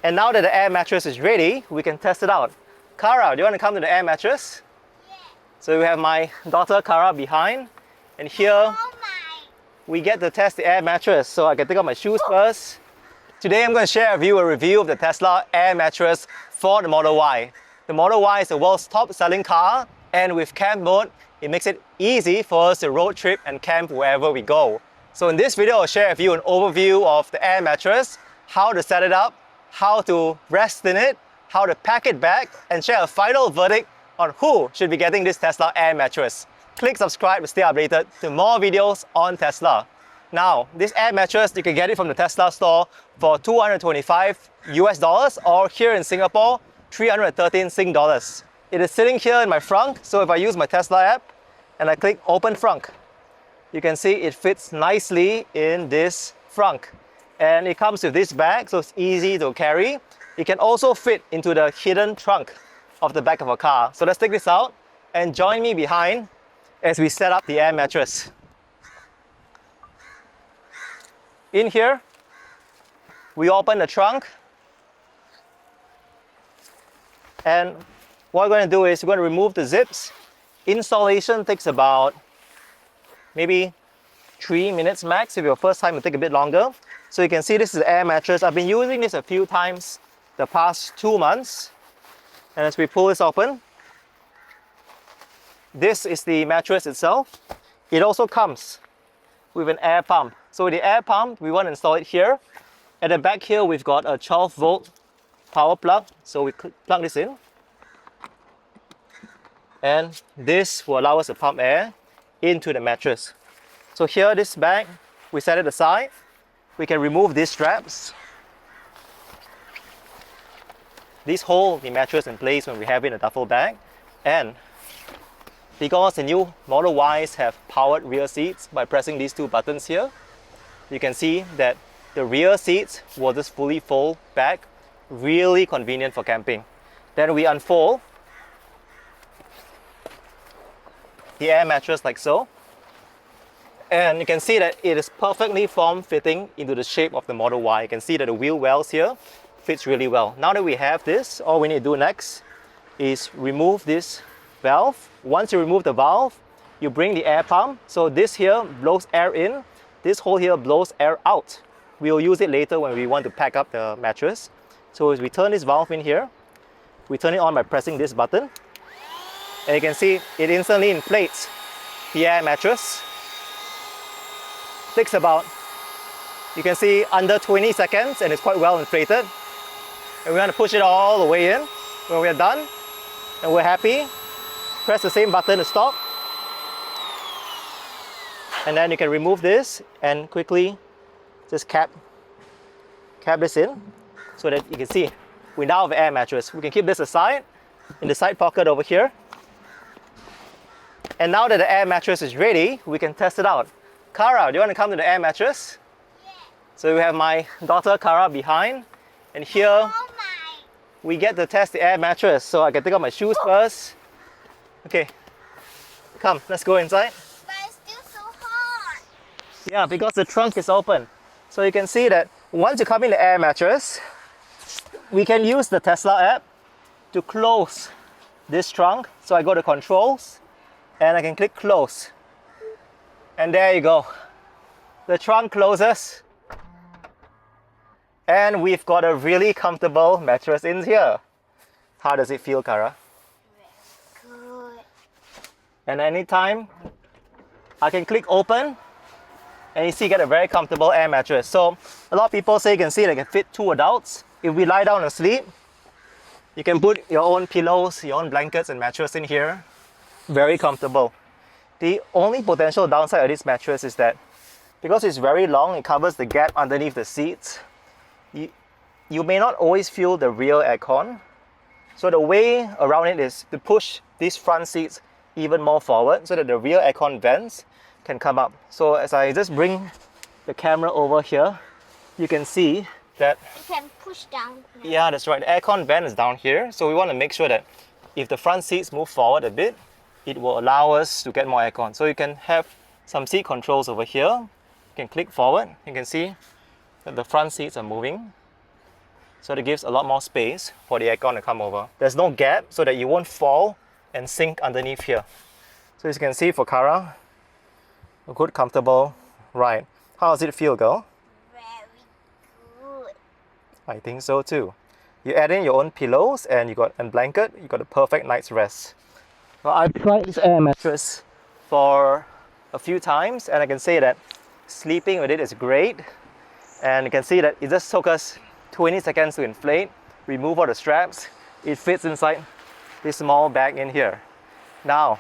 And now that the air mattress is ready, we can test it out. Kara, do you want to come to the air mattress? Yeah. So we have my daughter Kara behind, and here we get to test the air mattress. So I can take off my shoes first. Today I'm going to share with you a review of the Tesla air mattress for the Model Y. The Model Y is the world's top selling car, and with camp mode, it makes it easy for us to road trip and camp wherever we go. So in this video, I'll share with you an overview of the air mattress, how to set it up, how to rest in it, how to pack it back, and share a final verdict on who should be getting this Tesla air mattress. Click subscribe to stay updated to more videos on Tesla. Now, this air mattress, you can get it from the Tesla store for $225 US, or here in Singapore, 313 Sing dollars. It is sitting here in my frunk, so if I use my Tesla app and I click open frunk, you can see it fits nicely in this frunk. And it comes with this bag, so it's easy to carry. It can also fit into the hidden trunk of the back of a car. So let's take this out and join me behind as we set up the air mattress. In here, we open the trunk, and what we're going to do is we're going to remove the zips. Installation takes about maybe 3 minutes max. If your first time, it'll take a bit longer. So you can see this is the air mattress. I've been using this a few times the past 2 months. And as we pull this open, this is the mattress itself. It also comes with an air pump. So with the air pump, we want to install it here. At the back here, we've got a 12-volt power plug. So we plug this in. And this will allow us to pump air into the mattress. So here, this bag, we set it aside. We can remove these straps. These hold the mattress in place when we have it in a duffel bag. And because the new Model Ys have powered rear seats, by pressing these two buttons here, you can see that the rear seats will just fully fold back. Really convenient for camping. Then we unfold the air mattress like so. And you can see that it is perfectly form-fitting into the shape of the Model Y. You can see that the wheel wells here fits really well. Now that we have this, all we need to do next is remove this valve. Once you remove the valve, you bring the air pump. So this here blows air in. This hole here blows air out. We will use it later when we want to pack up the mattress. So as we turn this valve in here, we turn it on by pressing this button. And you can see it instantly inflates the air mattress. Takes about, you can see, under 20 seconds, and it's quite well inflated. And we want to push it all the way in. When we are done and we're happy, press the same button to stop. And then you can remove this and quickly just cap this in so that you can see we now have an air mattress. We can keep this aside in the side pocket over here. And now that the air mattress is ready, we can test it out. Kara, do you want to come to the air mattress? Yeah. So we have my daughter Kara behind, and here we get to test the air mattress. So I can take off my shoes first. Okay, come, let's go inside. But it's still so hot. Yeah, because the trunk is open. So you can see that once you come in the air mattress, we can use the Tesla app to close this trunk. So I go to controls and I can click close. And there you go. The trunk closes. And we've got a really comfortable mattress in here. How does it feel, Kara? Good. And anytime, I can click open, and you see you get a very comfortable air mattress. So a lot of people say you can see that it can fit 2 adults. If we lie down and sleep, you can put your own pillows, your own blankets and mattress in here. Very comfortable. The only potential downside of this mattress is that because it's very long, it covers the gap underneath the seats. You may not always feel the real aircon. So the way around it is to push these front seats even more forward so that the rear aircon vents can come up. So as I just bring the camera over here, you can see that You can push down. yeah, that's right. The aircon vent is down here. So we want to make sure that if the front seats move forward a bit, it will allow us to get more aircon. So you can have some seat controls over here. You can click forward. You can see that the front seats are moving. So it gives a lot more space for the aircon to come over. There's no gap so that you won't fall and sink underneath here. So as you can see for Kara, a good comfortable ride. How does it feel, girl? Very good. I think so too. You add in your own pillows and you got a blanket, you got a perfect night's rest. Well, I've tried this air mattress for a few times and I can say that sleeping with it is great. And you can see that it just took us 20 seconds to inflate, remove all the straps. It fits inside this small bag in here. Now,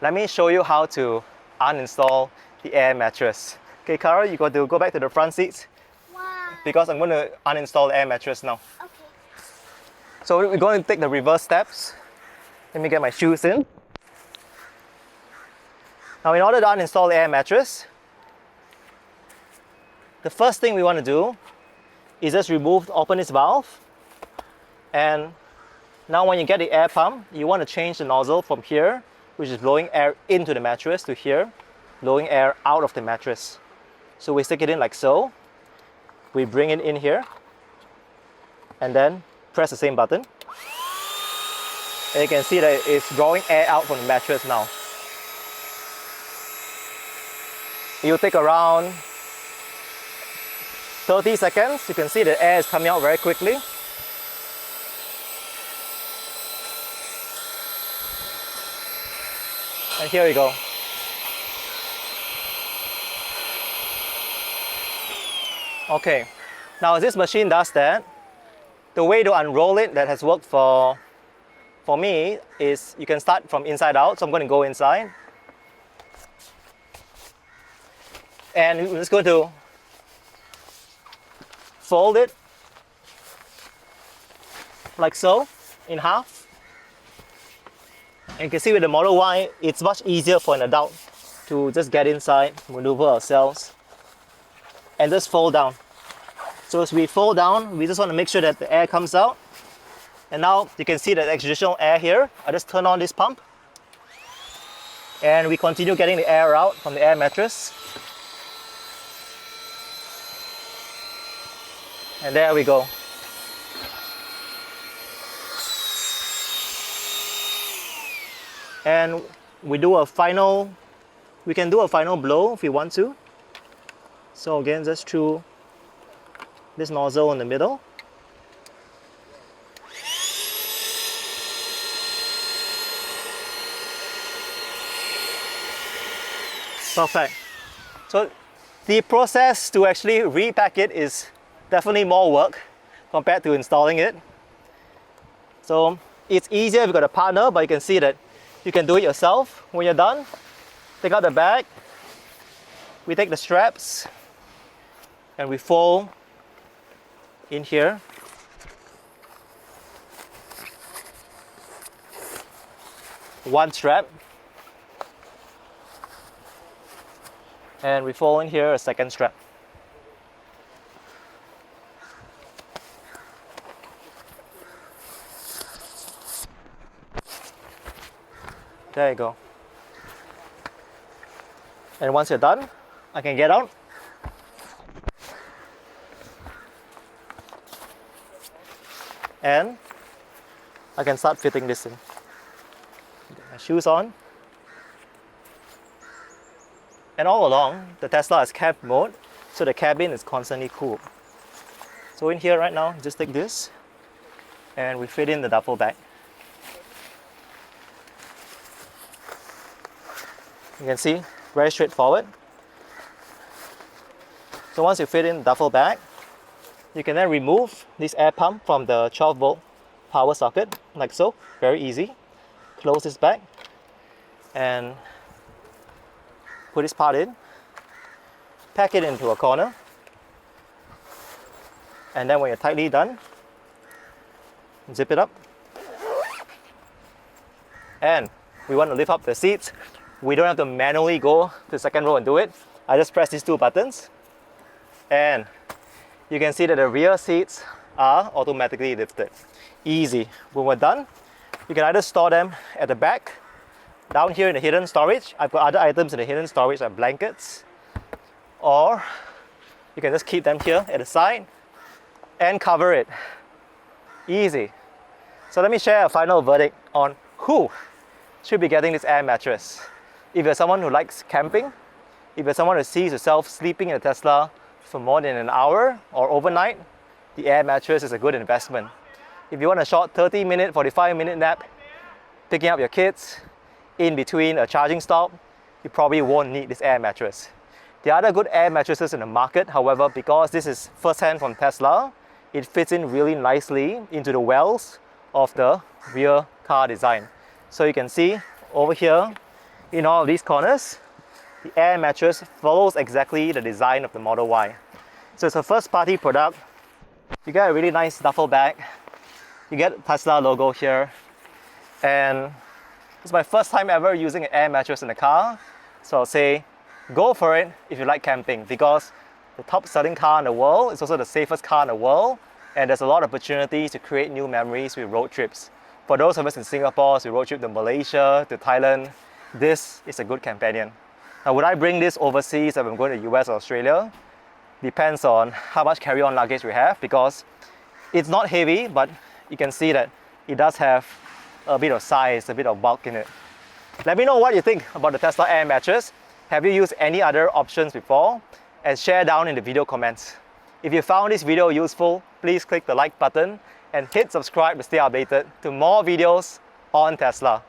let me show you how to uninstall the air mattress. Okay, Kara, you got to go back to the front seats Why? because I'm going to uninstall the air mattress now. Okay. So we're going to take the reverse steps. Let me get my shoes in. Now, in order to uninstall the air mattress, the first thing we want to do is just open this valve. And now when you get the air pump, you want to change the nozzle from here, which is blowing air into the mattress, to here, blowing air out of the mattress. So we stick it in like so. We bring it in here and then press the same button. And you can see that it's drawing air out from the mattress now. It'll take around 30 seconds. You can see the air is coming out very quickly. And here we go. Okay, now as this machine does that, the way to unroll it that has worked for me is you can start from inside out. So I'm going to go inside. And I'm just going to fold it like so in half. And you can see with the Model Y, it's much easier for an adult to just get inside, maneuver ourselves, and just fold down. So as we fold down, we just want to make sure that the air comes out. And now you can see that additional air here. I just turn on this pump. And we continue getting the air out from the air mattress. And there we go. And we can do a final blow if we want to. So again, just through this nozzle in the middle. Perfect. So the process to actually repack it is definitely more work compared to installing it. So it's easier if you've got a partner, but you can see that you can do it yourself. When you're done, take out the bag, we take the straps, and we fold in here. One strap. And we fold in here a second strap. There you go. And once you're done, I can get out. And I can start fitting this in. Get my shoes on. And all along, the Tesla has cab mode, so the cabin is constantly cool. So in here right now, just take this, and we fit in the duffel bag. You can see, very straightforward. So once you fit in the duffel bag, you can then remove this air pump from the 12-volt power socket, like so, very easy. Close this back, and put this part in, pack it into a corner, and then when you're tightly done, zip it up. And we want to lift up the seats. We don't have to manually go to the second row and do it. I just press these two buttons, and you can see that the rear seats are automatically lifted. Easy. When we're done, you can either store them at the back. Down here in the hidden storage, I've got other items in the hidden storage like blankets, or you can just keep them here at the side. and cover it. Easy. So let me share a final verdict on who should be getting this air mattress. If you're someone who likes camping, if you're someone who sees yourself sleeping in a Tesla for more than an hour or overnight, the air mattress is a good investment. If you want a short 30-minute, 45-minute nap, picking up your kids in between a charging stop, you probably won't need this air mattress. The other good air mattresses in the market, however, because this is first-hand from Tesla, it fits in really nicely into the wells of the rear car design. So you can see over here, in all of these corners, the air mattress follows exactly the design of the Model Y. So it's a first-party product. You get a really nice duffel bag. You get Tesla logo here. And it's my first time ever using an air mattress in a car. So I'll say, go for it if you like camping, because the top selling car in the world is also the safest car in the world, and there's a lot of opportunities to create new memories with road trips. For those of us in Singapore, we road trip to Malaysia, to Thailand, this is a good companion. Now, would I bring this overseas if I'm going to US or Australia? Depends on how much carry-on luggage we have, because it's not heavy, but you can see that it does have a bit of size, a bit of bulk in it. Let me know what you think about the Tesla Air mattress. Have you used any other options before? And share down in the video comments. If you found this video useful, please click the like button and hit subscribe to stay updated to more videos on Tesla.